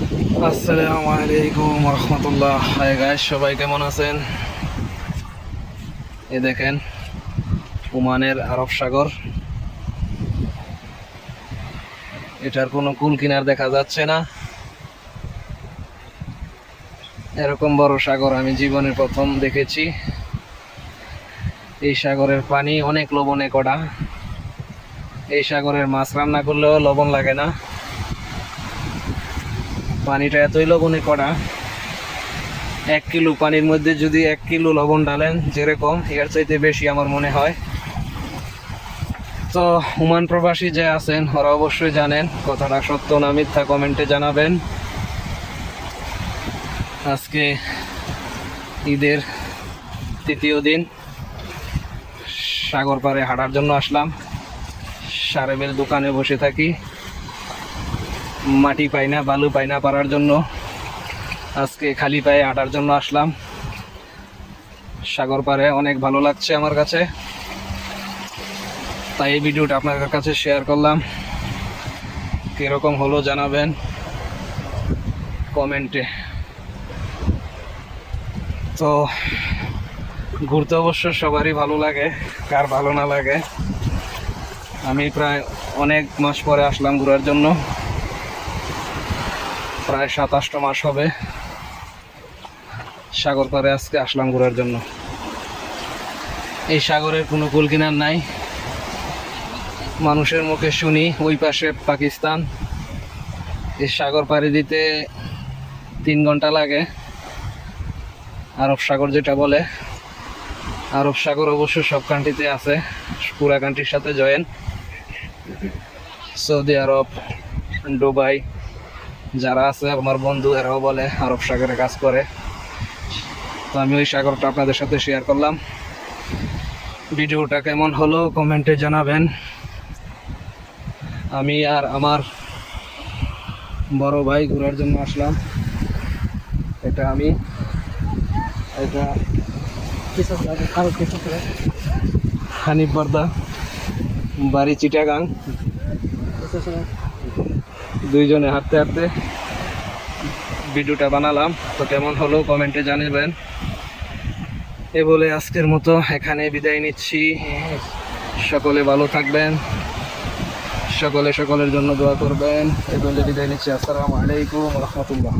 আসসালামু আলাইকুম রহমতুল্লাহ। Hi guys, সবাই কেমন আছেন? এ দেখেন ওমানের আরব সাগর, এটার কোনো কুল কিনার দেখা যাচ্ছে না। এরকম বড় সাগর আমি জীবনে প্রথম দেখেছি। এই সাগরের পানি অনেক লবণে কড়া। এই সাগরের মাছ রান্না করলেও লবণ লাগে না। পানিটা এতই লবণে কড়া, 1 কিলো পানির মধ্যে যদি 1 কিলো লবণ ডালেন, যেরকম এর চাইতে বেশি আমার মনে হয়। তো ওমান প্রবাসী যে আছেন ওরা অবশ্যই জানেন কথাটা সত্য না মিথ্যা, কমেন্টে জানাবেন। আজকে ঈদের 3য় দিন, সাগর পাড়ে হাঁটার জন্য আসলাম। সারেবেল দোকানে বসে থাকি, মাটি পাই না, বালু পাই না পাড়ার জন্য। আজকে খালি পায়ে হাঁটার জন্য আসলাম সাগর পাড়ে। অনেক ভালো লাগছে আমার কাছে, তাই এই ভিডিওটা আপনাদের কাছে শেয়ার করলাম। কীরকম হলো জানাবেন কমেন্টে। তো ঘুরতে অবশ্য সবারই ভালো লাগে, কার ভালো না লাগে। আমি প্রায় অনেক মাস পরে আসলাম ঘোরার জন্য, প্রায় 27টা মাস হবে সাগর পাড়ে আজকে আসলাম ঘোরার জন্য। এই সাগরের কোনো কুল কিনার নাই। মানুষের মুখে শুনি ওই পাশে পাকিস্তান। এই সাগর পাড়ি দিতে 3 ঘন্টা লাগে। আরব সাগর যেটা বলে, আরব সাগর অবশ্য সব কান্ট্রিতে আছে, পুরা কান্ট্রির সাথে জয়েন। সৌদি আরব, দুবাই যারা আছে আমার বন্ধু, এরাও বলে আরব সাগরে কাজ করে। তো আমি ওই সাগরটা আপনাদের সাথে শেয়ার করলাম। ভিডিওটা কেমন হলো কমেন্টে জানাবেন। আমি আর আমার বড় ভাই ঘোরার জন্য আসলাম। এটা আমি, এটা হানিফ বর্দা, বাড়ি চিটাগাং। দুইজনে হাঁটতে হাঁটতে ভিডিওটা বানালাম। তো কেমন হলো কমেন্টে জানাবেন। এ বলে আজকের মতো এখানে বিদায় নিচ্ছি। সকলে ভালো থাকবেন, সকলে সকলের জন্য দোয়া করবেন। এ বলে বিদায় নিচ্ছি। আসসালামু আলাইকুম রহমতুল্লাহ।